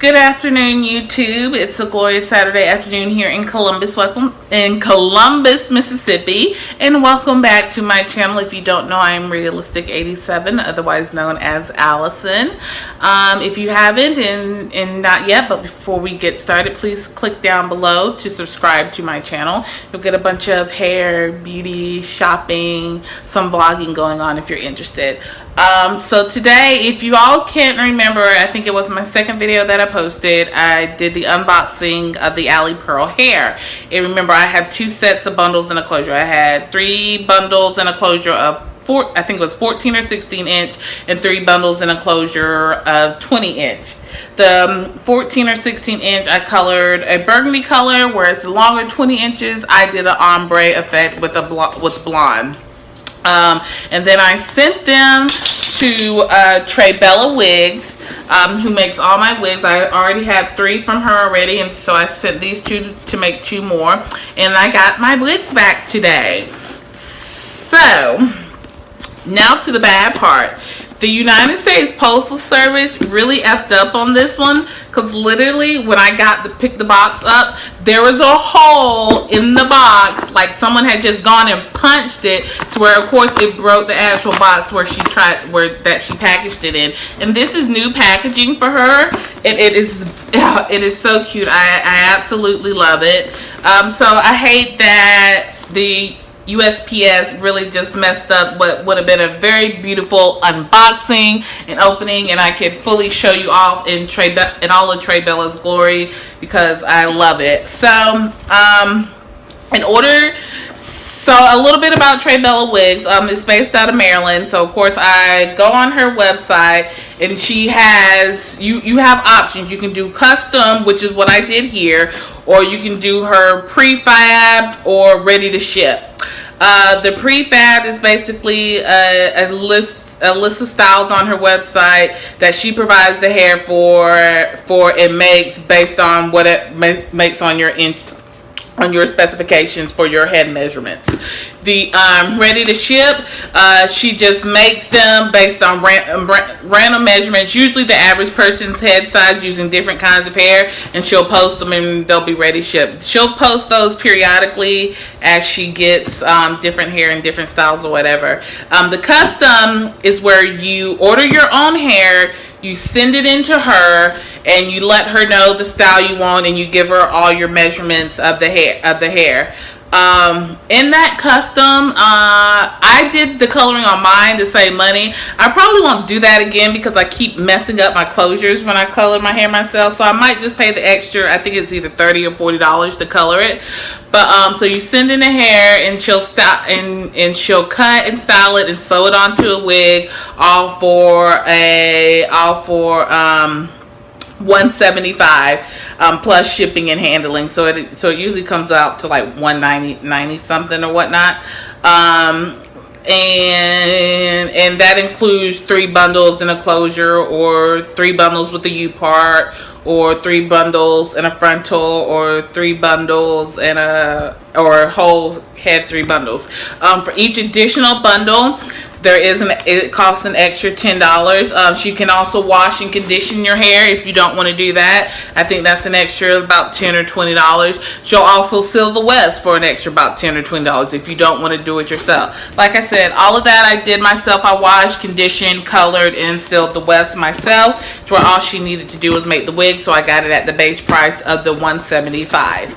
Good afternoon, YouTube. It's a glorious Saturday afternoon here in Columbus. Welcome in Columbus, Mississippi, and welcome back to my channel. If you don't know, I am Realistic87, otherwise known as Allison. If you haven't and not yet, but before we get started, please click down below to subscribe to my channel. You'll get a bunch of hair, beauty, shopping, some vlogging going on if you're interested. So today, if you all can't remember, I think it was my second video that I posted, I did the unboxing of the Alley Pearl hair. And remember, I have two sets of bundles and a closure. I had 3 bundles and a closure of I think it was 14 or 16 inch, and 3 bundles and a closure of 20 inch. The 14 or 16 inch, I colored a burgundy color, whereas the longer 20 inches, I did an ombre effect with blonde. And then I sent them to Trebella Wigs, who makes all my wigs. I already had 3 from her already, and so I sent these 2 to make 2 more, and I got my wigs back today. So now to the bad part. The United States Postal Service really effed up on this one, because literally when I got to pick the box up, there was a hole in the box, like someone had just gone and punched it, to where of course it broke the actual box where she packaged it in. And this is new packaging for her, and it is so cute. I absolutely love it. So I hate that the USPS really just messed up what would have been a very beautiful unboxing and opening, and I could fully show you all in all of Trebella's glory, because I love it. So a little bit about Trebella Wigs. It's based out of Maryland, so of course I go on her website, and she has you have options. You can do custom, which is what I did here, or you can do her prefab or ready to ship. The prefab is basically a list of styles on her website that she provides the hair for and makes based on what it makes on your specifications for your head measurements. The ready to ship, she just makes them based on random measurements, usually the average person's head size, using different kinds of hair, and she'll post them and they'll be ready shipped. She'll post those periodically as she gets different hair in different styles or whatever. The custom is where you order your own hair, you send it into her, and you let her know the style you want, and you give her all your measurements of the hair. In that custom, I did the coloring on mine to save money. I probably won't do that again, because I keep messing up my closures when I color my hair myself, so I might just pay the extra. I think it's either $30 or $40 to color it. But so you send in the hair, and she'll cut and style it and sew it onto a wig, all for $175 plus shipping and handling. So it usually comes out to like $190 something or whatnot. And that includes 3 bundles and a closure, or 3 bundles with a U part, or 3 bundles and a frontal, or 3 bundles and or whole head 3 bundles. For each additional bundle, it costs an extra $10. She can also wash and condition your hair if you don't want to do that. I think that's an extra about $10 or $20. She'll also seal the wefts for an extra about $10 or $20 if you don't want to do it yourself. Like I said, all of that I did myself. I washed, conditioned, colored, and sealed the wefts myself, to where all she needed to do was make the wig, so I got it at the base price of the $175.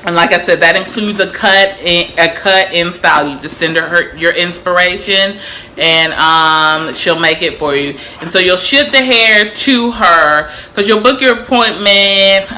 And like I said, that includes a cut in style. You just send her your inspiration, and she'll make it for you. And so you'll ship the hair to her, because you'll book your appointment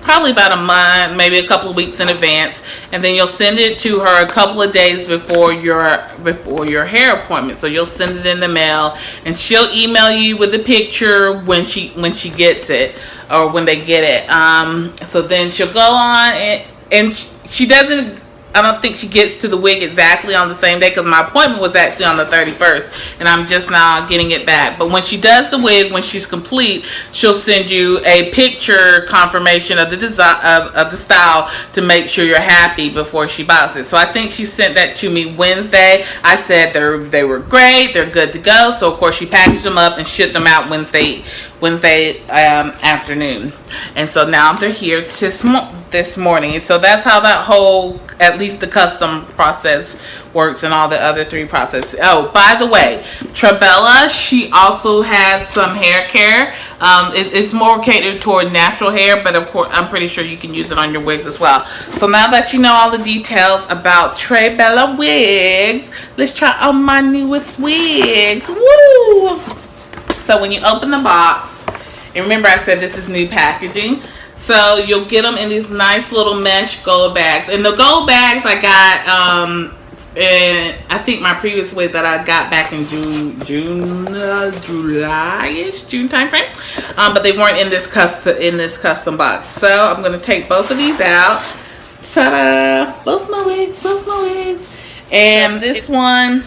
probably about a month, maybe a couple of weeks in advance, and then you'll send it to her a couple of days before your hair appointment. So you'll send it in the mail, and she'll email you with a picture when she gets it, or when they get it. So then she'll go on and she doesn't I don't think she gets to the wig exactly on the same day, because my appointment was actually on the 31st, and I'm just now getting it back. But when she does the wig, when she's complete, she'll send you a picture confirmation of the design of the style to make sure you're happy before she buys it. So I think she sent that to me Wednesday. I said they were great, they're good to go. So of course she packaged them up and shipped them out Wednesday afternoon, and so now they're here this morning. So that's how that whole, at least the custom process works, and all the other 3 processes. Oh, by the way, Trebella, she also has some hair care. It's more catered toward natural hair, but of course I'm pretty sure you can use it on your wigs as well. So now that you know all the details about Trebella Wigs, let's try on my newest wigs. Woo! So when you open the box, and remember I said this is new packaging, so you'll get them in these nice little mesh gold bags. And the gold bags I got, and I think my previous wig that I got back in July-ish, June timeframe, but they weren't in this custom box. So I'm gonna take both of these out. Ta-da! Both my wigs. And this one,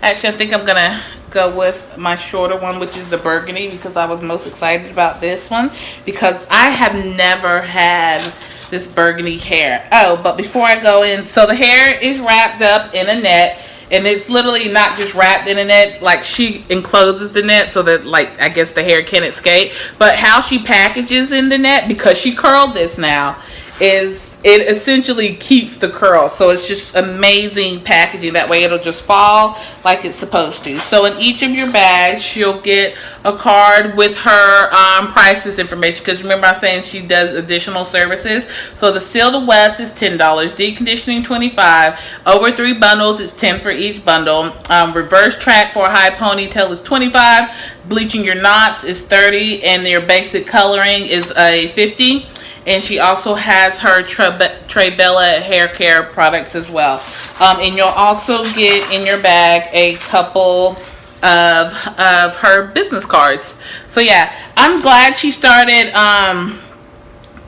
actually I think I'm gonna go with my shorter one, which is the burgundy, because I was most excited about this one because I have never had this burgundy hair. Oh, but before I go in, so the hair is wrapped up in a net, and it's literally not just wrapped in a net, like she encloses the net so that, like, I guess the hair can't escape, but how she packages in the net, because she curled this now, is it essentially keeps the curl. So it's just amazing packaging. That way it'll just fall like it's supposed to. So in each of your bags, you'll get a card with her prices information, because remember I was saying she does additional services. So the seal to wets is $10, deconditioning $25, over 3 bundles it's $10 for each bundle, reverse track for a high ponytail is $25, bleaching your knots is $30, and your basic coloring is a $50. And she also has her Trebella hair care products as well. And you'll also get in your bag a couple of her business cards. So yeah, I'm glad she started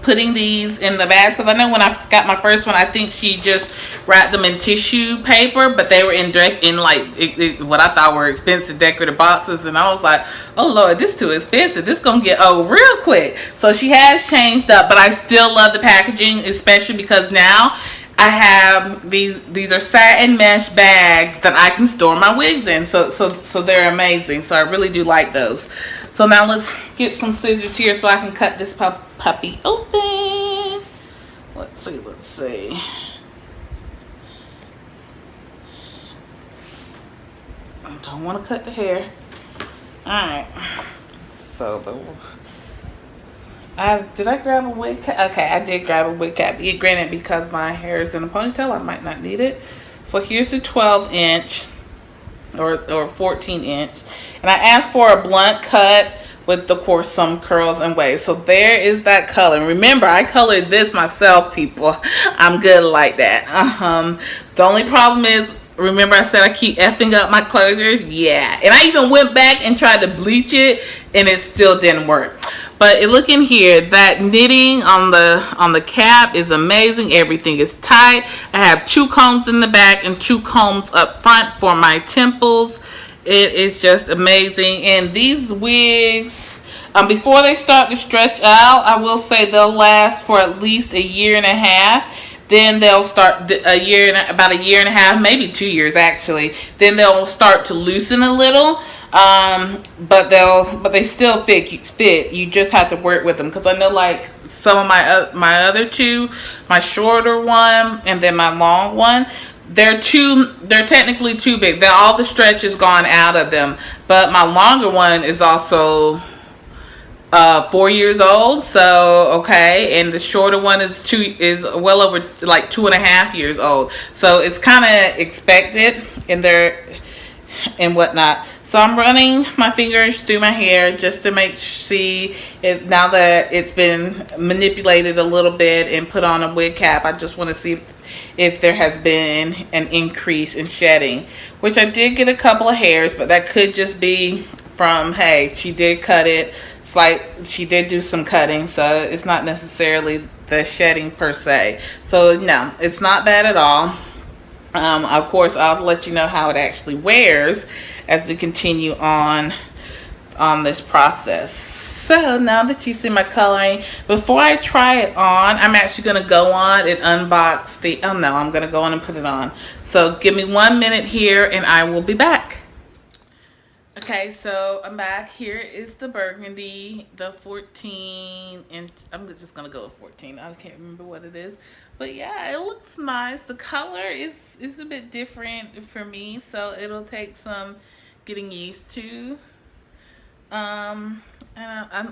putting these in the bags, because I know when I got my first one, I think she just wrapped them in tissue paper, but they were in like what I thought were expensive decorative boxes, and I was like, oh Lord, this is too expensive, this gonna get old real quick. So she has changed up, but I still love the packaging, especially because now I have these are satin mesh bags that I can store my wigs in, so they're amazing. So I really do like those. So now let's get some scissors here so I can cut this puppy open. Let's see. I don't want to cut the hair. Alright. So did I grab a wig cap? Okay, I did grab a wig cap. Granted, because my hair is in a ponytail, I might not need it. So here's the 12-inch or 14-inch. And I asked for a blunt cut with, of course, some curls and waves. So there is that color. Remember, I colored this myself, people. I'm good like that. The only problem is, remember I said I keep effing up my closures? Yeah. And I even went back and tried to bleach it, and it still didn't work. But look in here, that knitting on the cap is amazing. Everything is tight. I have 2 combs in the back and 2 combs up front for my temples. It is just amazing. And these wigs, before they start to stretch out, I will say they'll last for at least a year and a half. Then they'll start about a year and a half, maybe 2 years actually. Then they'll start to loosen a little. But they still fit. You just have to work with them, because I know, like, some of my other 2, my shorter one and then my long one, they're technically too big. All the stretch is gone out of them. But my longer one is also 4 years old, so okay, and the shorter one is well over like 2.5 years old. So it's kind of expected and whatnot. So I'm running my fingers through my hair just to see it, now that it's been manipulated a little bit and put on a wig cap. I just want to see if there has been an increase in shedding, which I did get a couple of hairs, but that could just be from, hey, she did cut it. It's like she did do some cutting, so it's not necessarily the shedding per se. So no, it's not bad at all. Of course, I'll let you know how it actually wears as we continue on this process. So now that you see my coloring, before I try it on, I'm actually going to go on and unbox the, oh no, I'm going to go on and put it on. So give me 1 minute here and I will be back. Okay, so I'm back. Here is the burgundy, the 14 inch. I'm just going to go with 14. I can't remember what it is. But yeah, it looks nice. The color is a bit different for me, so it'll take some getting used to. And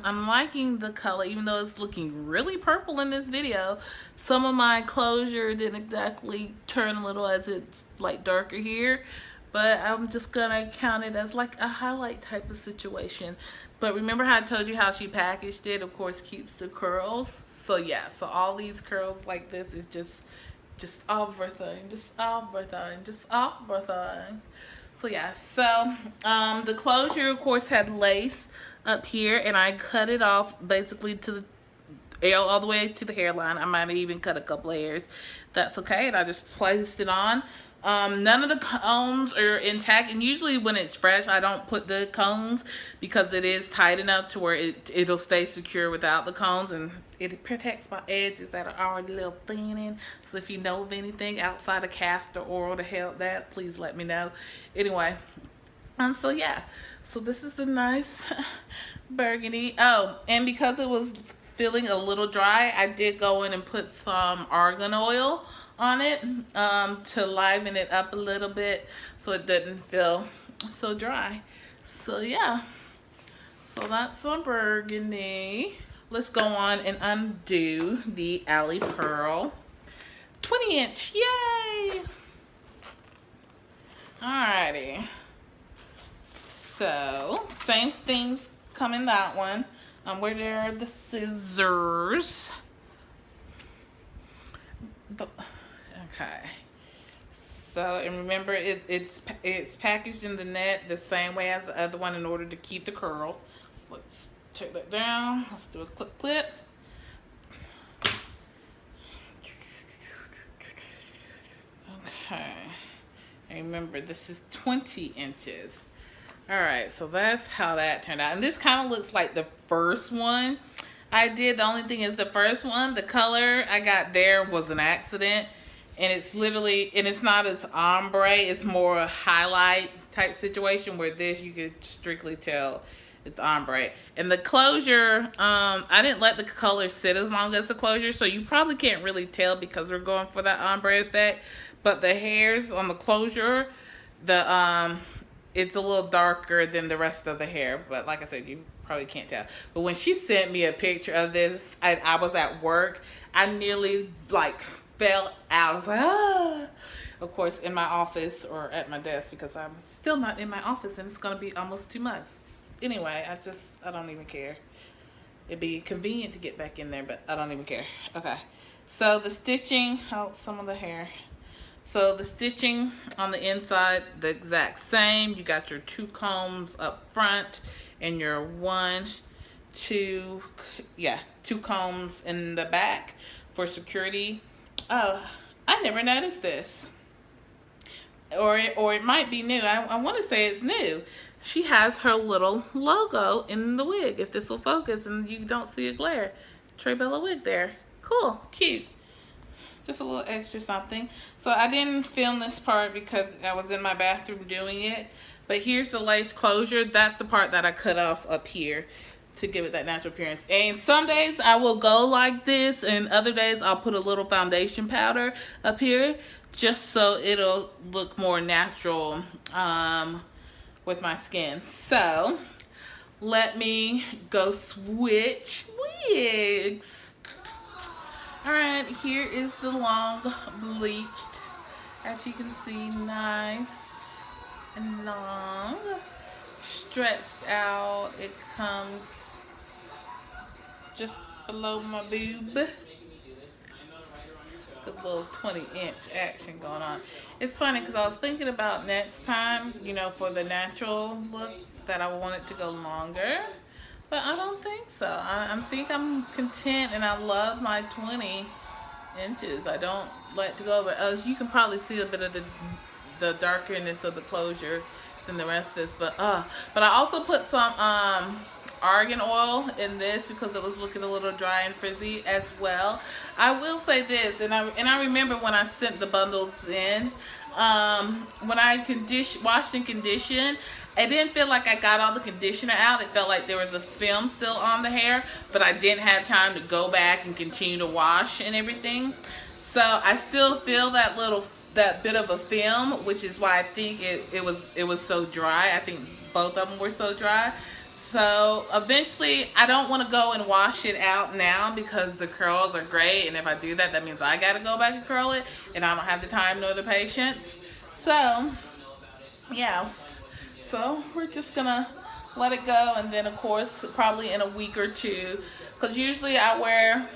I'm liking the color, even though it's looking really purple in this video. Some of my closure didn't exactly turn a little as it's like darker here, but I'm just gonna count it as like a highlight type of situation. But remember how I told you how she packaged it, of course, keeps the curls. So yeah, so all these curls like this is just everything, just everything, just everything. So yeah, so the closure of course had lace up here, and I cut it off basically to the all the way to the hairline. I might have even cut a couple of hairs. That's okay, and I just placed it on. None of the combs are intact, and usually when it's fresh I don't put the combs because it is tight enough to where it'll stay secure without the combs, and it protects my edges that are already a little thinning. So if you know of anything outside of castor oil to help that, please let me know. Anyway, so yeah, so this is the nice burgundy. Oh, and because it was feeling a little dry, I did go in and put some argan oil on it to liven it up a little bit so it didn't feel so dry. So yeah, so that's a burgundy. Let's go on and undo the Alley Pearl 20 inch. Yay! Alrighty. So, same things come in that one. Where there are the scissors. Okay. So, and remember it's packaged in the net the same way as the other one in order to keep the curl. Let's take that down. Let's do a clip. Okay. And remember, this is 20 inches. Alright, so that's how that turned out. And this kind of looks like the first one I did. The only thing is the first one, the color I got there was an accident. And it's literally, and it's not as ombre, it's more a highlight type situation, where this you could strictly tell it's ombre. And the closure, I didn't let the color sit as long as the closure, so you probably can't really tell because we're going for that ombre effect. But the hairs on the closure, it's a little darker than the rest of the hair. But like I said, you probably can't tell. But when she sent me a picture of this, I was at work. I nearly like fell out. I was like, ah. Of course, in my office or at my desk, because I'm still not in my office and it's going to be almost 2 months. Anyway, I don't even care. It'd be convenient to get back in there, but I don't even care. Okay. So the stitching, some of the hair. So the stitching on the inside, the exact same. You got your 2 combs up front and your 2 combs in the back for security. Oh, I never noticed this. Or it might be new. I want to say it's new. She has her little logo in the wig, if this will focus and you don't see a glare. Trebella wig there. Cool, cute. Just a little extra something. So I didn't film this part because I was in my bathroom doing it. But here's the lace closure. That's the part that I cut off up here to give it that natural appearance. And some days I will go like this, and other days I'll put a little foundation powder up here just so it'll look more natural with my skin. So let me go switch wigs. Alright, here is the long bleached, as you can see, nice and long, stretched out. It comes just below my boob. Good little 20-inch action going on. It's funny because I was thinking about next time, you know, for the natural look, that I want it to go longer. But I don't think so. I think I'm content, and I love my 20 inches. I don't like to go over. You can probably see a bit of the darkness of the closure than the rest of this. But I also put some argan oil in this because it was looking a little dry and frizzy as well. I will say this, and I remember when I sent the bundles in, when I washed and conditioned, I didn't feel like I got all the conditioner out. It felt like there was a film still on the hair, but I didn't have time to go back and continue to wash and everything. So I still feel that bit of a film, which is why I think it was so dry. I think both of them were so dry. So eventually, I don't want to go and wash it out now because the curls are great, and if I do that, that means I got to go back and curl it, and I don't have the time nor the patience. So yeah, so we're just gonna let it go, and then of course probably in a week or two, because usually I wear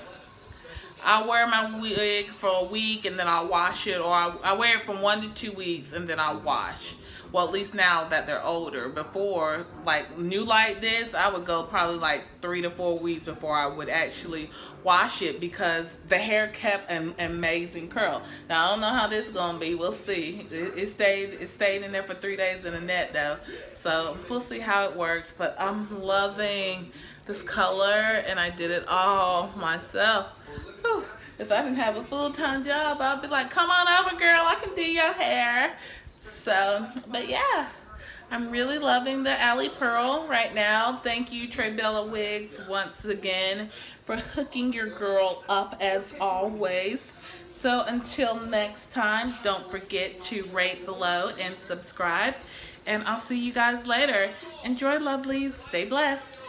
my wig for a week and then I'll wash it, or I wear it from 1 to 2 weeks and then I'll wash. Well, at least now that they're older. Before, like new like this, I would go probably like 3 to 4 weeks before I would actually wash it because the hair kept an amazing curl. Now I don't know how this is gonna be. We'll see. It stayed in there for 3 days in a net though, so we'll see how it works. But I'm loving this color, and I did it all myself. Whew. If I didn't have a full-time job, I'd be like, come on over, girl, I can do your hair. So, but yeah, I'm really loving the Alley Pearl right now. Thank you, Trebella Wigs, once again, for hooking your girl up as always. So until next time, don't forget to rate below and subscribe. And I'll see you guys later. Enjoy, lovelies. Stay blessed.